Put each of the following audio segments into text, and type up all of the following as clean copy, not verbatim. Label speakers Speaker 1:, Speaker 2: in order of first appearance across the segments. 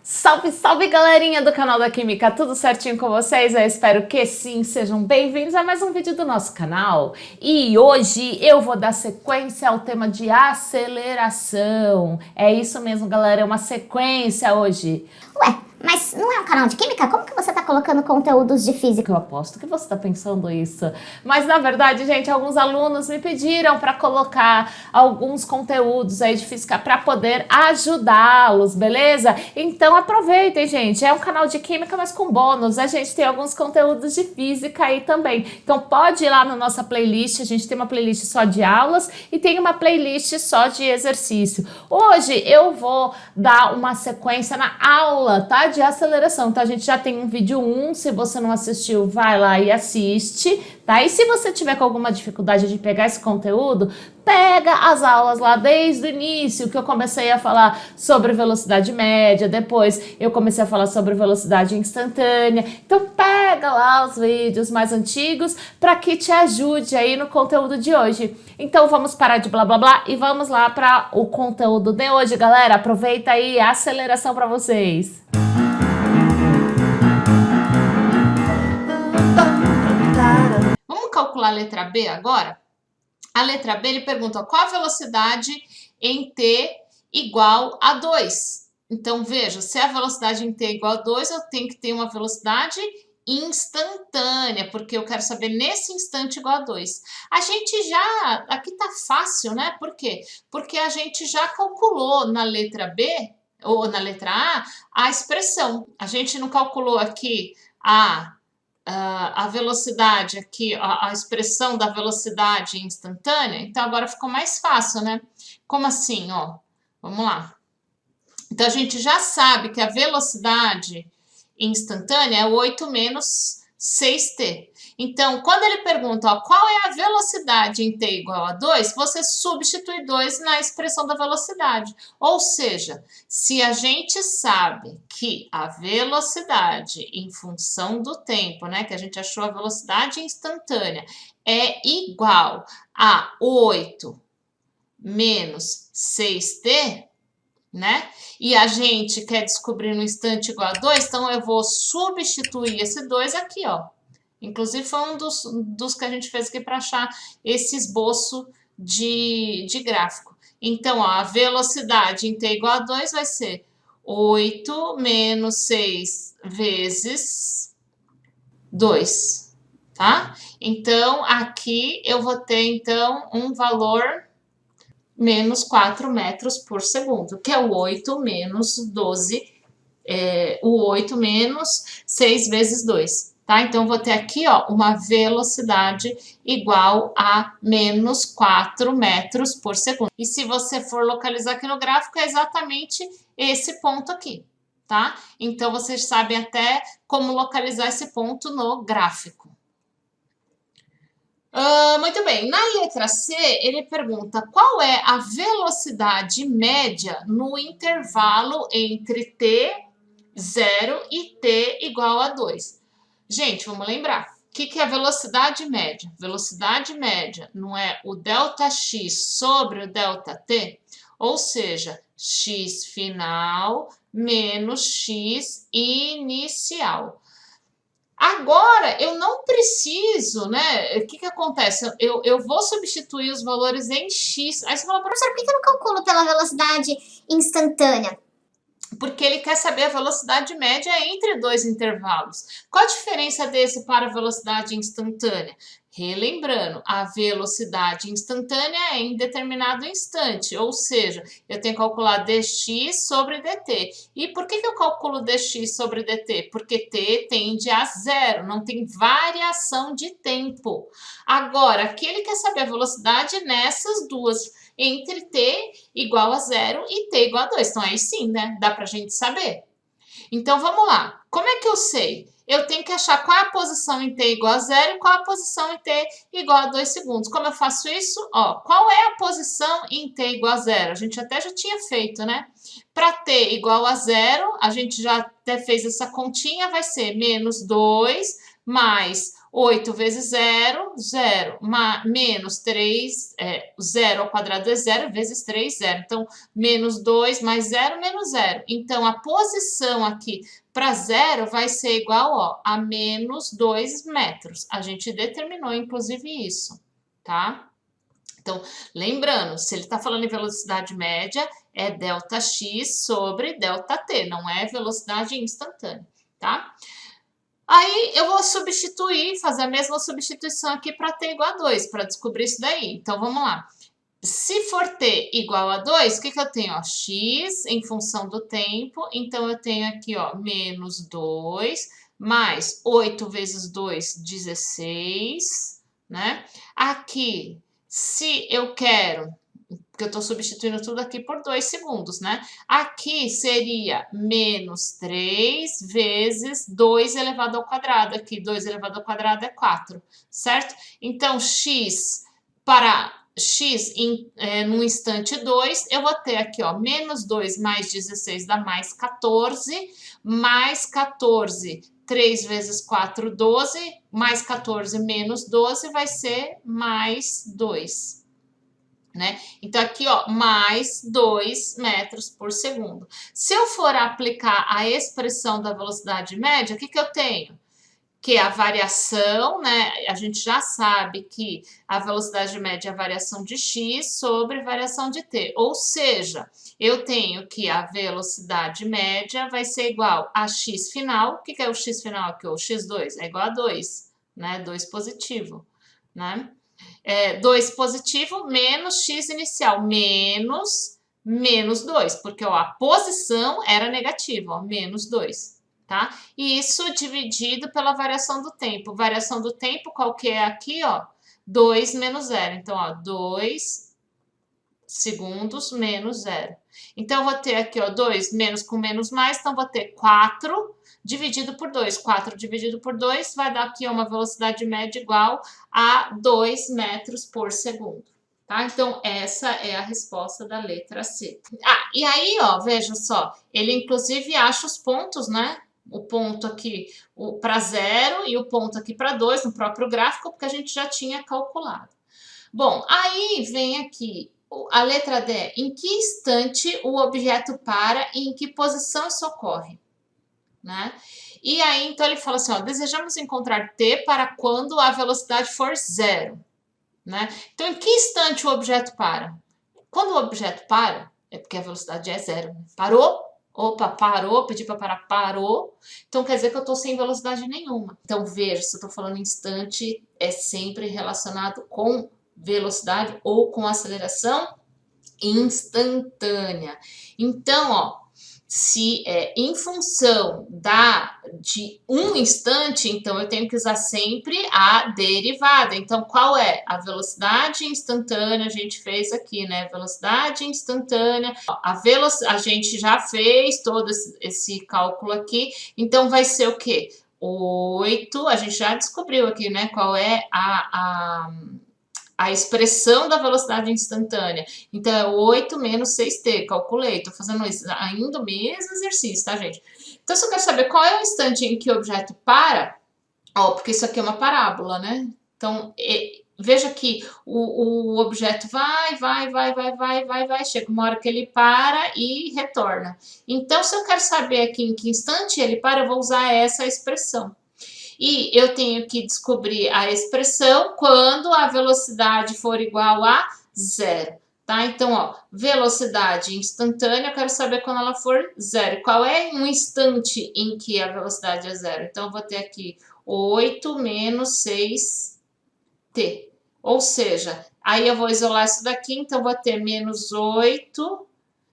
Speaker 1: Salve, salve galerinha do canal da Química, tudo certinho com vocês? Eu espero que sim, sejam bem-vindos a mais um vídeo do nosso canal. E hoje eu vou dar sequência ao tema de aceleração. É isso mesmo, galera, é uma sequência hoje.
Speaker 2: Ué, mas não é um canal de química? Como que você tá colocando conteúdos de física?
Speaker 1: Eu aposto que você tá pensando isso. Mas na verdade, gente, alguns alunos me pediram para colocar alguns conteúdos aí de física para poder ajudá-los, beleza? Então aproveitem, gente. É um canal de química, mas com bônus. A gente tem alguns conteúdos de física aí também. Então pode ir lá na nossa playlist. A gente tem uma playlist só de aulas e tem uma playlist só de exercício. Hoje eu vou dar uma sequência na aula, tá? De aceleração. Então a gente já tem um vídeo 1, se você não assistiu, vai lá e assiste, tá? E se você tiver com alguma dificuldade de pegar esse conteúdo, pega as aulas lá desde o início, que eu comecei a falar sobre velocidade média, depois eu comecei a falar sobre velocidade instantânea. Então pega lá os vídeos mais antigos para que te ajude aí no conteúdo de hoje. Então vamos parar de blá blá blá e vamos lá para o conteúdo de hoje, galera. Aproveita aí a aceleração para vocês. Vamos calcular a letra B agora? A letra B, ele pergunta qual a velocidade em t igual a 2. Então, veja, se a velocidade em t é igual a 2, eu tenho que ter uma velocidade instantânea, porque eu quero saber nesse instante igual a 2. A gente já, aqui tá fácil, né? Por quê? Porque a gente já calculou na letra B, ou na letra A expressão. A gente não calculou aqui a velocidade aqui, a expressão da velocidade instantânea, então agora ficou mais fácil, né? Como assim, ó? Vamos lá. Então, a gente já sabe que a velocidade instantânea é 8 menos 6t. Então, quando ele pergunta ó, qual é a velocidade em t igual a 2, você substitui 2 na expressão da velocidade. Ou seja, se a gente sabe que a velocidade em função do tempo, né, que a gente achou a velocidade instantânea, é igual a 8 menos 6t, né? E a gente quer descobrir no instante igual a 2, então eu vou substituir esse 2 aqui, ó. Inclusive foi um dos que a gente fez aqui para achar esse esboço de gráfico. Então, ó, a velocidade em t igual a 2 vai ser 8 menos 6 vezes 2, tá? Então, aqui eu vou ter, então, um valor menos 4 metros por segundo, que é o 8 menos 12, o 8 menos 6 vezes 2, tá? Então, vou ter aqui, ó, uma velocidade igual a menos 4 metros por segundo. E se você for localizar aqui no gráfico, é exatamente esse ponto aqui, tá? Então, vocês sabem até como localizar esse ponto no gráfico. Muito bem, na letra C, ele pergunta qual é a velocidade média no intervalo entre t0 e t igual a 2. Gente, vamos lembrar, o que é a velocidade média? Velocidade média não é o ΔX sobre o ΔT? Ou seja, x final menos x inicial. Agora, eu não preciso, né? O que acontece? Eu vou substituir os valores em x. Aí você fala,
Speaker 2: Professor, por que eu não calculo pela velocidade instantânea?
Speaker 1: porque ele quer saber a velocidade média entre dois intervalos. Qual a diferença desse para a velocidade instantânea? Relembrando, a velocidade instantânea é em determinado instante, ou seja, eu tenho que calcular dx sobre dt. E por que eu calculo dx sobre dt? Porque t tende a zero, não tem variação de tempo. Agora, aqui ele quer saber a velocidade nessas duas, entre t igual a 0 e t igual a 2. Então, aí sim, né? Dá pra gente saber. Então, vamos lá. Como é que eu sei? Eu tenho que achar qual é a posição em t igual a 0 e qual é a posição em t igual a 2 segundos. Como eu faço isso? Ó, qual é a posição em t igual a 0? A gente até já tinha feito, né? Para t igual a 0, a gente já até fez essa continha, vai ser menos 2 mais 8 vezes 0, 0. Menos 3, 0 ao quadrado é 0, vezes 3, 0. Então, menos 2 mais 0, menos 0. Então, a posição aqui para 0 vai ser igual, ó, a menos 2 metros. A gente determinou, inclusive, isso, tá? Então, lembrando, se ele está falando em velocidade média, é ΔX sobre ΔT, não é velocidade instantânea, tá? Aí eu vou substituir, fazer a mesma substituição aqui para t igual a 2, para descobrir isso daí. Então, vamos lá. Se for t igual a 2, o que eu tenho? Ó, x em função do tempo, então eu tenho aqui, ó, menos 2, mais 8 vezes 2, 16, né? Aqui, se eu quero, porque eu estou substituindo tudo aqui por 2 segundos, né? Aqui seria menos 3 vezes 2 elevado ao quadrado. Aqui, 2 elevado ao quadrado é 4, certo? Então, no instante 2, eu vou ter aqui, ó, menos 2 mais 16 dá mais 14, mais 14, 3 vezes 4, 12, mais 14 menos 12 vai ser mais 2. Né? Então, aqui, ó, mais 2 metros por segundo. Se eu for aplicar a expressão da velocidade média, o que eu tenho? Que a variação, né? A gente já sabe que a velocidade média é a variação de x sobre variação de t. Ou seja, eu tenho que a velocidade média vai ser igual a x final. O que é o x final aqui? O x2 é igual a 2, né? 2 positivo, né? 2 positivo menos x inicial, menos 2, porque ó, a posição era negativa, ó, menos 2, tá? E isso dividido pela variação do tempo. Variação do tempo, qual que é aqui, ó? 2 menos 0. Então, ó, 2 segundos menos 0. Então, eu vou ter aqui, ó, 2 menos com menos mais, então vou ter 4 dividido por 2. 4 dividido por 2 vai dar aqui uma velocidade média igual a 2 metros por segundo. Tá? Então, essa é a resposta da letra C. Ah, e aí, ó, veja só, ele inclusive acha os pontos, né? O ponto aqui para 0 e o ponto aqui para 2 no próprio gráfico, porque a gente já tinha calculado. Bom, aí vem aqui a letra D. Em que instante o objeto para e em que posição isso ocorre? Né? E aí, então, ele fala assim, ó, desejamos encontrar t para quando a velocidade for 0. Né? Então, em que instante o objeto para? Quando o objeto para, é porque a velocidade é 0. Né? Parou? Opa, parou, pedi para parar, parou. Então, quer dizer que eu estou sem velocidade nenhuma. Então, veja, se eu estou falando instante, é sempre relacionado com velocidade ou com aceleração instantânea. Então, ó, se é em função de um instante, então eu tenho que usar sempre a derivada. Então, qual é? A velocidade instantânea, a gente fez aqui, né? Velocidade instantânea. A gente já fez todo esse cálculo aqui, então vai ser o quê? 8, a gente já descobriu aqui, né? Qual é a expressão da velocidade instantânea. Então, é 8 menos 6t. Calculei. Estou fazendo ainda o mesmo exercício, tá, gente? Então, se eu quero saber qual é o instante em que o objeto para, ó, porque isso aqui é uma parábola, né? Então, veja que o objeto vai, chega uma hora que ele para e retorna. Então, se eu quero saber aqui em que instante ele para, eu vou usar essa expressão. E eu tenho que descobrir a expressão quando a velocidade for igual a 0, tá? Então, ó, velocidade instantânea, eu quero saber quando ela for 0. Qual é um instante em que a velocidade é 0? Então, eu vou ter aqui 8 menos 6t. Ou seja, aí eu vou isolar isso daqui, então, eu vou ter menos 8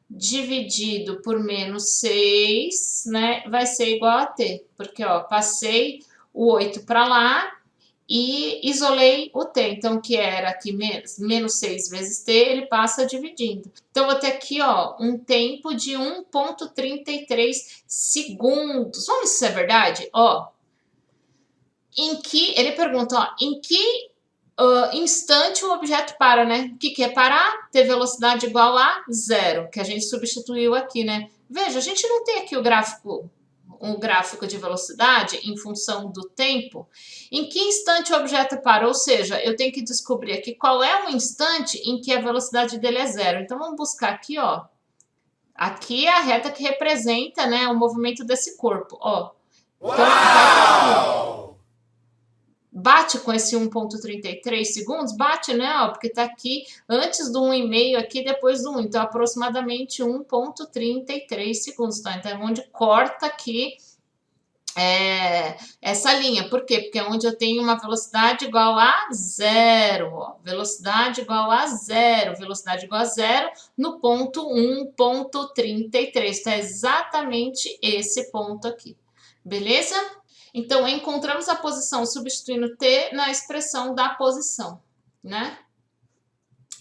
Speaker 1: dividido por menos 6, né? Vai ser igual a t, porque, ó, passei o 8 para lá e isolei o t. Então, que era aqui menos 6 vezes t, ele passa dividindo. Então, eu vou ter aqui, ó, um tempo de 1,33 segundos. Vamos ver se isso é verdade? Ó, ele pergunta, ó, em que instante o objeto para, né? O que é parar? Ter velocidade igual a 0, que a gente substituiu aqui, né? Veja, a gente não tem aqui o gráfico um gráfico de velocidade em função do tempo, em que instante o objeto para? Ou seja, eu tenho que descobrir aqui qual é o instante em que a velocidade dele é zero. Então, vamos buscar aqui, ó. Aqui é a reta que representa, né, o movimento desse corpo, ó. Então, vai aqui. Bate com esse 1,33 segundos? Bate, né? Ó, porque tá aqui antes do 1,5 aqui, depois do 1. Então, aproximadamente 1,33 segundos, tá? Então, é onde corta aqui essa linha. Por quê? Porque é onde eu tenho uma velocidade igual a zero. Ó. Velocidade igual a zero. Velocidade igual a zero no ponto 1,33. Então, é exatamente esse ponto aqui. Beleza? Então, encontramos a posição substituindo t na expressão da posição, né?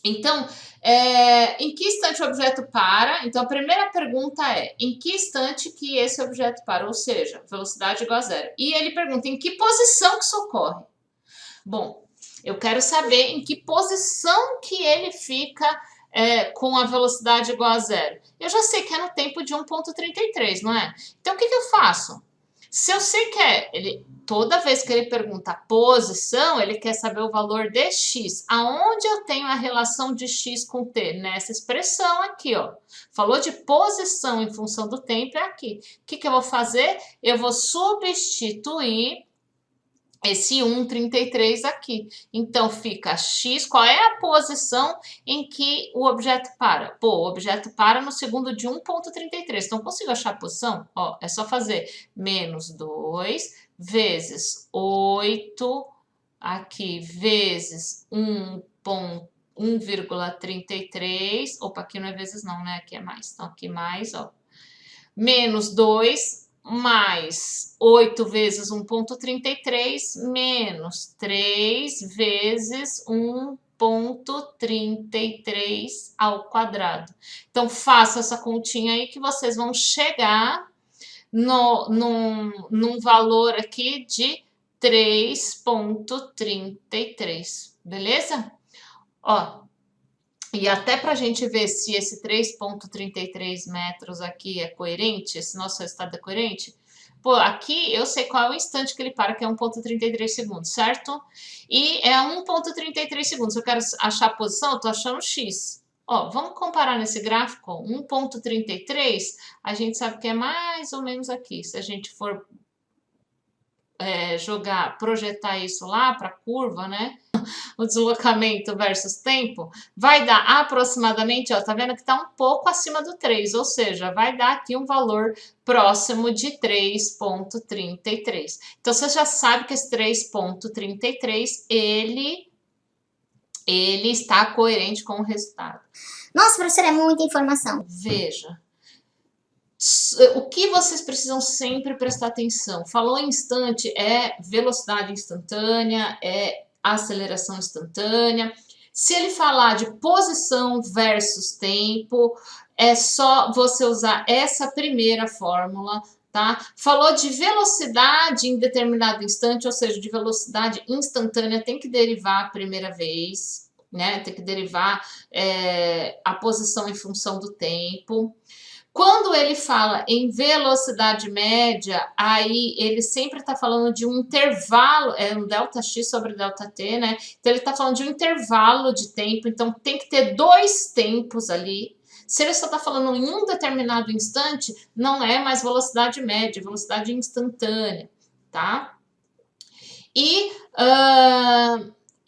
Speaker 1: Então, em que instante o objeto para? Então, a primeira pergunta é, em que instante que esse objeto para? Ou seja, velocidade igual a zero. E ele pergunta, em que posição que isso ocorre? Bom, eu quero saber em que posição que ele fica com a velocidade igual a zero. Eu já sei que é no tempo de 1,33, não é? Então, o que eu faço? Se eu sei que toda vez que ele pergunta a posição, ele quer saber o valor de x. Aonde eu tenho a relação de x com t? Nessa expressão aqui, ó. Falou de posição em função do tempo, é aqui. O que eu vou fazer? Eu vou substituir esse 1,33 aqui. Então, fica x. Qual é a posição em que o objeto para? Pô, o objeto para no segundo de 1,33. Então, consigo achar a posição? Ó, é só fazer menos 2 vezes 8 aqui, vezes 1,33. Opa, aqui não é vezes não, né? Aqui é mais. Então, aqui mais, ó. Menos 2 mais 8 vezes 1,33 menos 3 vezes 1,33 ao quadrado. Então, faça essa continha aí que vocês vão chegar num valor aqui de 3,33, beleza? Ó, e até para a gente ver se esse 3,33 metros aqui é coerente, esse nosso resultado é coerente, pô, aqui eu sei qual é o instante que ele para, que é 1,33 segundos, certo? E é 1,33 segundos. Se eu quero achar a posição, eu estou achando x. Ó, vamos comparar nesse gráfico, 1,33, a gente sabe que é mais ou menos aqui. Se a gente for projetar isso lá para a curva, né? O deslocamento versus tempo, vai dar aproximadamente, ó, tá vendo que tá um pouco acima do 3, ou seja, vai dar aqui um valor próximo de 3,33. Então, você já sabe que esse 3,33, ele está coerente com o resultado.
Speaker 2: Nossa, professora, é muita informação.
Speaker 1: Veja. O que vocês precisam sempre prestar atenção? Falou em instante, é velocidade instantânea, é aceleração instantânea. Se ele falar de posição versus tempo, é só você usar essa primeira fórmula, tá? Falou de velocidade em determinado instante, ou seja, de velocidade instantânea, tem que derivar a primeira vez, né? Tem que derivar a posição em função do tempo. Quando ele fala em velocidade média, aí ele sempre está falando de um intervalo, é um ΔX sobre ΔT, né? Então ele está falando de um intervalo de tempo, então tem que ter dois tempos ali. Se ele só está falando em um determinado instante, não é mais velocidade média, é velocidade instantânea, tá? E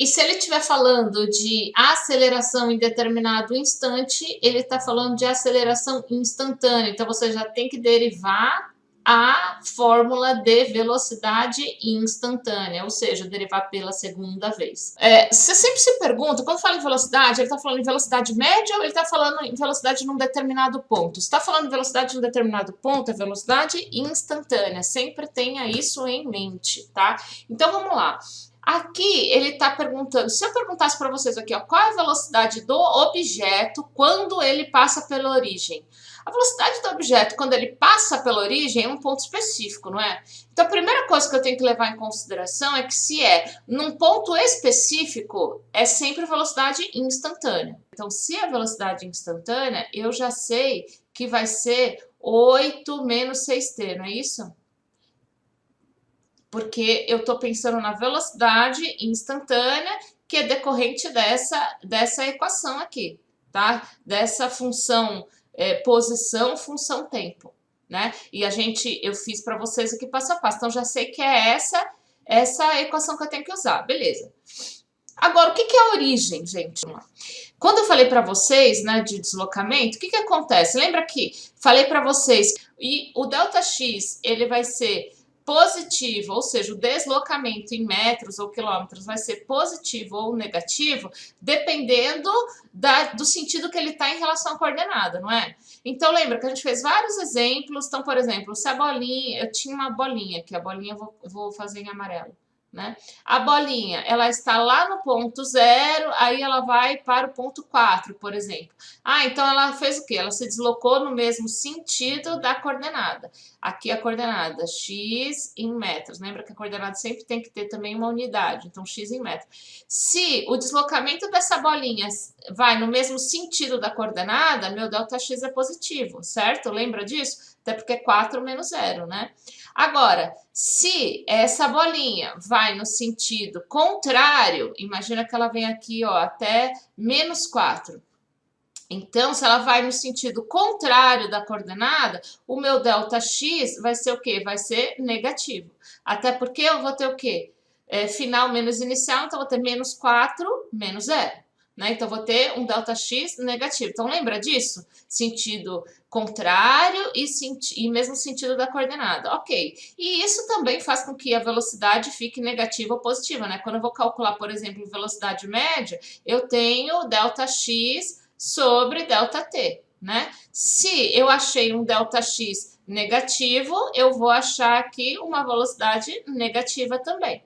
Speaker 1: se ele estiver falando de aceleração em determinado instante, ele está falando de aceleração instantânea. Então, você já tem que derivar a fórmula de velocidade instantânea, ou seja, derivar pela segunda vez. Você sempre se pergunta, quando fala em velocidade, ele está falando em velocidade média ou ele está falando em velocidade num determinado ponto? Se está falando em velocidade num determinado ponto, é velocidade instantânea. Sempre tenha isso em mente, tá? Então, vamos lá. Aqui ele está perguntando, se eu perguntasse para vocês aqui, ó, qual é a velocidade do objeto quando ele passa pela origem? A velocidade do objeto quando ele passa pela origem é um ponto específico, não é? Então a primeira coisa que eu tenho que levar em consideração é que se é num ponto específico, é sempre velocidade instantânea. Então se é velocidade instantânea, eu já sei que vai ser 8 menos 6t, não é isso? Porque eu estou pensando na velocidade instantânea que é decorrente dessa equação aqui, tá? Dessa função posição, função tempo, né? E eu fiz para vocês aqui passo a passo, então já sei que é essa equação que eu tenho que usar, beleza. Agora, o que é a origem, gente? Quando eu falei para vocês, né, de deslocamento, o que acontece? Lembra que falei para vocês, e o ΔX, ele vai ser positivo, ou seja, o deslocamento em metros ou quilômetros vai ser positivo ou negativo, dependendo do sentido que ele está em relação à coordenada, não é? Então, lembra que a gente fez vários exemplos. Então, por exemplo, se a bolinha... Eu tinha uma bolinha aqui, a bolinha eu vou fazer em amarelo. Né? A bolinha, ela está lá no ponto 0, aí ela vai para o ponto 4, por exemplo. Ah, então ela fez o quê? Ela se deslocou no mesmo sentido da coordenada. Aqui a coordenada x em metros. Lembra que a coordenada sempre tem que ter também uma unidade, então x em metros. Se o deslocamento dessa bolinha vai no mesmo sentido da coordenada, meu ΔX é positivo, certo? Lembra disso? Até porque é 4 menos 0, né? Agora, se essa bolinha vai no sentido contrário, imagina que ela vem aqui, ó, até menos 4. Então, se ela vai no sentido contrário da coordenada, o meu ΔX vai ser o quê? Vai ser negativo. Até porque eu vou ter o quê? Final menos inicial, então eu vou ter menos 4 menos 0. Né? Então, vou ter um ΔX negativo. Então, lembra disso? Sentido contrário e mesmo sentido da coordenada. Ok. E isso também faz com que a velocidade fique negativa ou positiva, né? Quando eu vou calcular, por exemplo, velocidade média, eu tenho ΔX sobre ΔT, né? Se eu achei um ΔX negativo, eu vou achar aqui uma velocidade negativa também.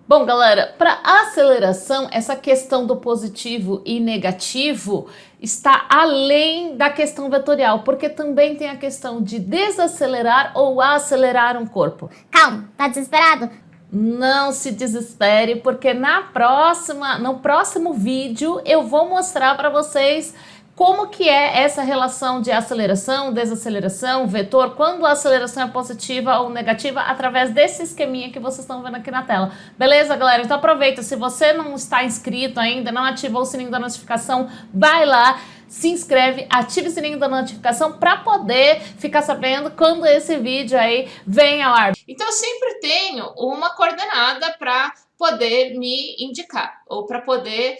Speaker 3: Bom, galera, para aceleração, essa questão do positivo e negativo está além da questão vetorial, porque também tem a questão de desacelerar ou acelerar um corpo.
Speaker 2: Calma, tá desesperado?
Speaker 3: Não se desespere, porque no próximo vídeo eu vou mostrar para vocês como que é essa relação de aceleração, desaceleração, vetor, quando a aceleração é positiva ou negativa, através desse esqueminha que vocês estão vendo aqui na tela. Beleza, galera? Então aproveita, se você não está inscrito ainda, não ativou o sininho da notificação, vai lá, se inscreve, ative o sininho da notificação para poder ficar sabendo quando esse vídeo aí vem ao ar.
Speaker 1: Então eu sempre tenho uma coordenada para poder me indicar, ou para poder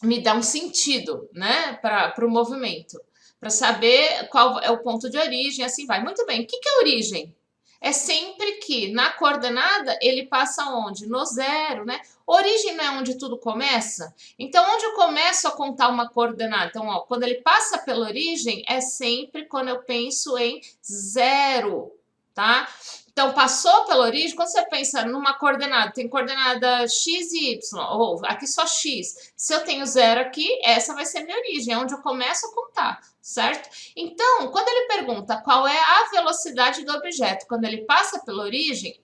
Speaker 1: me dar um sentido, né, para o movimento, para saber qual é o ponto de origem, assim vai. Muito bem, o que é origem? É sempre que na coordenada ele passa onde? No 0, né? Origem não é onde tudo começa? Então, onde eu começo a contar uma coordenada? Então, ó, quando ele passa pela origem, é sempre quando eu penso em 0, tá? Então, passou pela origem, quando você pensa numa coordenada, tem coordenada x e y, ou aqui só x. Se eu tenho 0 aqui, essa vai ser minha origem, é onde eu começo a contar, certo? Então, quando ele pergunta qual é a velocidade do objeto, quando ele passa pela origem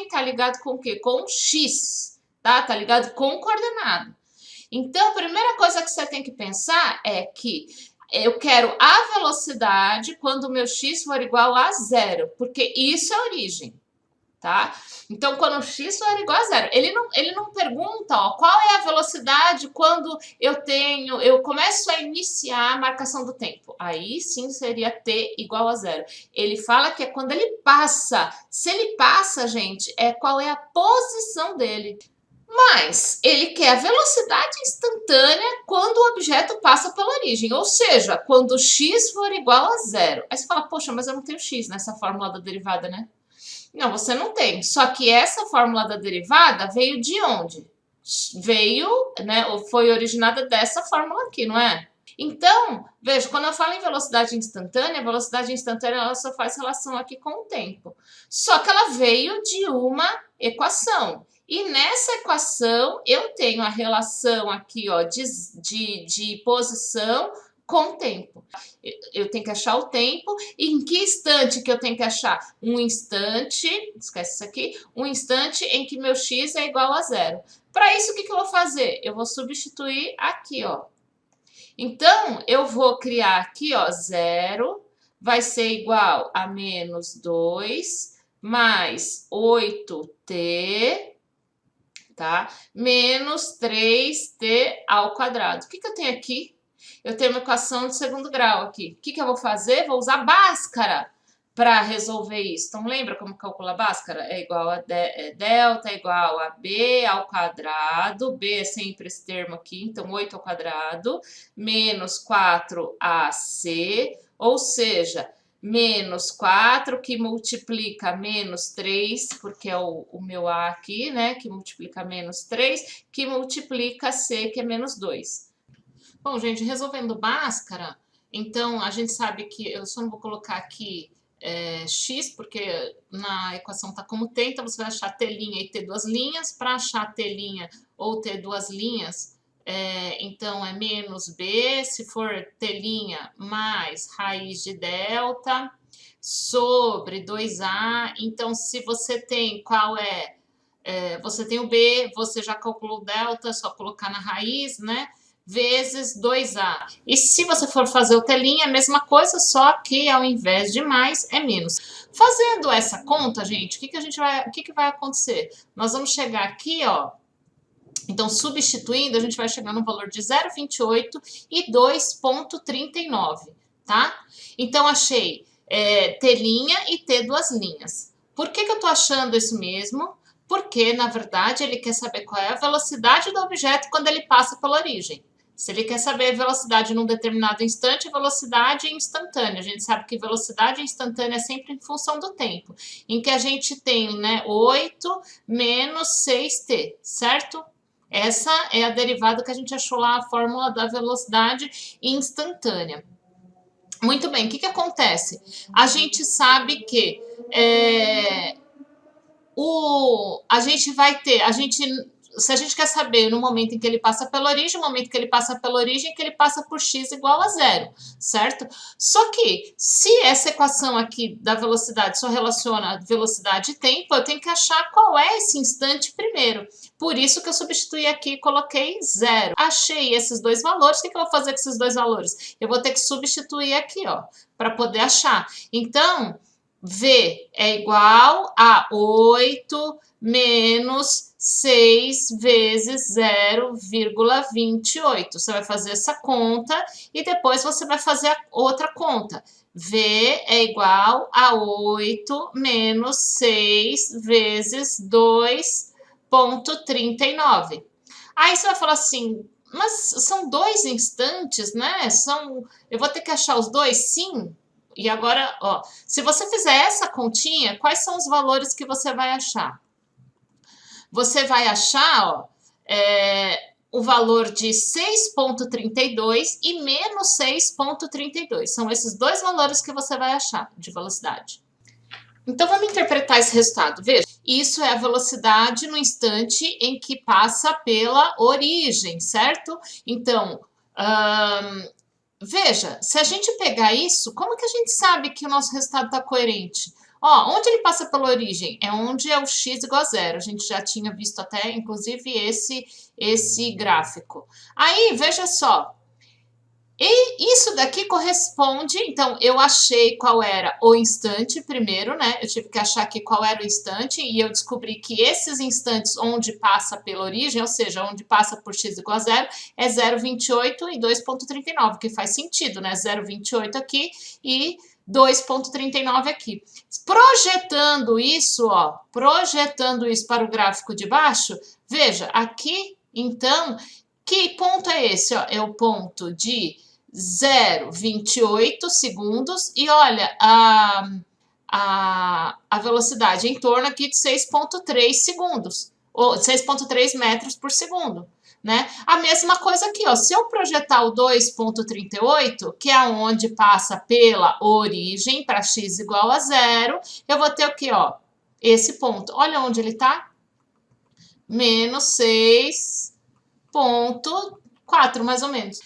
Speaker 1: tá ligado com o quê? Com x, tá? Tá ligado com coordenada. Então, a primeira coisa que você tem que pensar é que eu quero a velocidade quando o meu x for igual a 0, porque isso é origem, tá? Então, quando o x for igual a 0, ele não pergunta, ó, qual é a velocidade quando eu começo a iniciar a marcação do tempo. Aí sim seria t igual a 0. Ele fala que é quando ele passa. Se ele passa, gente, qual é a posição dele. Mas ele quer a velocidade instantânea quando o objeto passa pela origem, ou seja, quando x for igual a 0. Aí você fala, poxa, mas eu não tenho x nessa fórmula da derivada, né? Não, você não tem. Só que essa fórmula da derivada veio de onde? Veio, né, ou foi originada dessa fórmula aqui, não é? Então, veja, quando eu falo em velocidade instantânea, a velocidade instantânea ela só faz relação aqui com o tempo. Só que ela veio de uma equação. E nessa equação, eu tenho a relação aqui, ó, de posição com tempo. Eu tenho que achar o tempo. E em que instante que eu tenho que achar? Um instante, esquece isso aqui, um instante em que meu x é igual a 0. Para isso, o que eu vou fazer? Eu vou substituir aqui, ó. Então, eu vou criar aqui, ó, 0 vai ser igual a menos 2 mais 8t, tá? Menos 3t ao quadrado. O que que eu tenho aqui? Eu tenho uma equação de segundo grau aqui. O que que eu vou fazer? Vou usar Bhaskara para resolver isso. Então, lembra como calcula a Bhaskara? É igual a delta é igual a b ao quadrado. B é sempre esse termo aqui, então 8 ao quadrado, menos 4ac, ou seja, menos 4 que multiplica menos 3, porque é o meu A aqui, né? Que multiplica menos 3, que multiplica C, que é menos 2. Bom, gente, resolvendo Bhaskara, então a gente sabe que eu só não vou colocar aqui x, porque na equação está como t, então você vai achar t' e t duas linhas. Para achar t' ou t duas linhas, então é menos b, se for t' mais raiz de delta, sobre 2a. Então, se você tem você tem o b, você já calculou o delta, é só colocar na raiz, né? Vezes 2a. E se você for fazer o t', a mesma coisa, só que ao invés de mais, é menos. Fazendo essa conta, gente, o que vai acontecer? Nós vamos chegar aqui, ó. Então, substituindo, a gente vai chegar no valor de 0,28 e 2,39, tá? Então, achei t' e t duas linhas. Por que eu tô achando isso mesmo? Porque, na verdade, ele quer saber qual é a velocidade do objeto quando ele passa pela origem. Se ele quer saber a velocidade num determinado instante, velocidade instantânea. A gente sabe que velocidade instantânea é sempre em função do tempo, em que a gente tem, né, 8 menos 6t, certo? Essa é a derivada que a gente achou lá, a fórmula da velocidade instantânea. Muito bem, o que acontece? A gente sabe que a gente vai ter, se a gente quer saber no momento em que ele passa pela origem, no momento que ele passa pela origem, que ele passa por x igual a 0, certo? Só que, se essa equação aqui da velocidade só relaciona velocidade e tempo, eu tenho que achar qual é esse instante primeiro. Por isso que eu substituí aqui e coloquei 0. Achei esses dois valores, o que eu vou fazer com esses dois valores? Eu vou ter que substituir aqui, ó, para poder achar. Então, V é igual a 8 menos 6 vezes 0,28. Você vai fazer essa conta e depois você vai fazer a outra conta. V é igual a 8 menos 6 vezes 2,39. Aí você vai falar assim, mas são dois instantes, né? Eu vou ter que achar os dois? Sim. E agora, ó, se você fizer essa continha, quais são os valores que você vai achar? Você vai achar, ó, o valor de 6,32 e menos 6,32. São esses dois valores que você vai achar de velocidade. Então, vamos interpretar esse resultado. Veja, isso é a velocidade no instante em que passa pela origem, certo? Então, veja, se a gente pegar isso, como que a gente sabe que o nosso resultado está coerente? Ó, onde ele passa pela origem? É onde é o x igual a 0. A gente já tinha visto até, inclusive, esse gráfico. Aí, veja só. E isso daqui corresponde, então, eu achei qual era o instante primeiro, né? Eu tive que achar aqui qual era o instante e eu descobri que esses instantes onde passa pela origem, ou seja, onde passa por x igual a 0, é 0,28 e 2,39, que faz sentido, né? 0,28 aqui e 2,39 aqui. Projetando isso, ó, projetando isso para o gráfico de baixo, veja, aqui, então, que ponto é esse? Ó? É o ponto de 0,28 segundos e olha, a velocidade em torno aqui de 6,3 segundos, ou 6,3 metros por segundo. Né? A mesma coisa aqui, ó, se eu projetar o 2,38, que é onde passa pela origem para x igual a 0, eu vou ter o quê? Ó, esse ponto. Olha onde ele está. Menos 6,4, mais ou menos.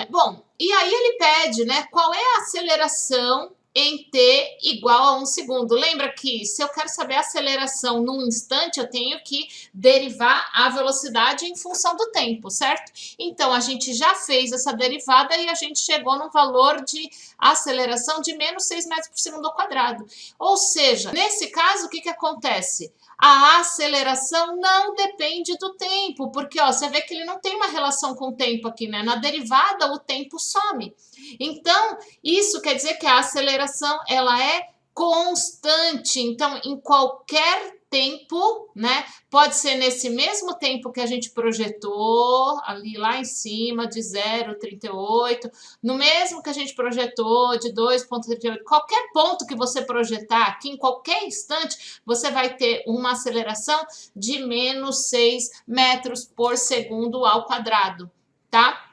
Speaker 1: Bom, e aí ele pede, né, qual é a aceleração em t igual a 1 segundo. Lembra que se eu quero saber a aceleração num instante, eu tenho que derivar a velocidade em função do tempo, certo? Então, a gente já fez essa derivada e a gente chegou num valor de aceleração de menos 6 metros por segundo ao quadrado. Ou seja, nesse caso, o que acontece? A aceleração não depende do tempo, porque ó, você vê que ele não tem uma relação com o tempo aqui, né? Na derivada, o tempo some. Então, isso quer dizer que a aceleração ela é constante. Então, em qualquer tempo, né? Pode ser nesse mesmo tempo que a gente projetou, ali lá em cima, de 0,38, no mesmo que a gente projetou, de 2,38, qualquer ponto que você projetar aqui, em qualquer instante, você vai ter uma aceleração de menos 6 metros por segundo ao quadrado, tá?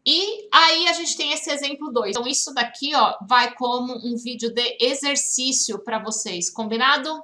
Speaker 1: E aí a gente tem esse exemplo 2. Então, isso daqui, ó, vai como um vídeo de exercício para vocês, combinado?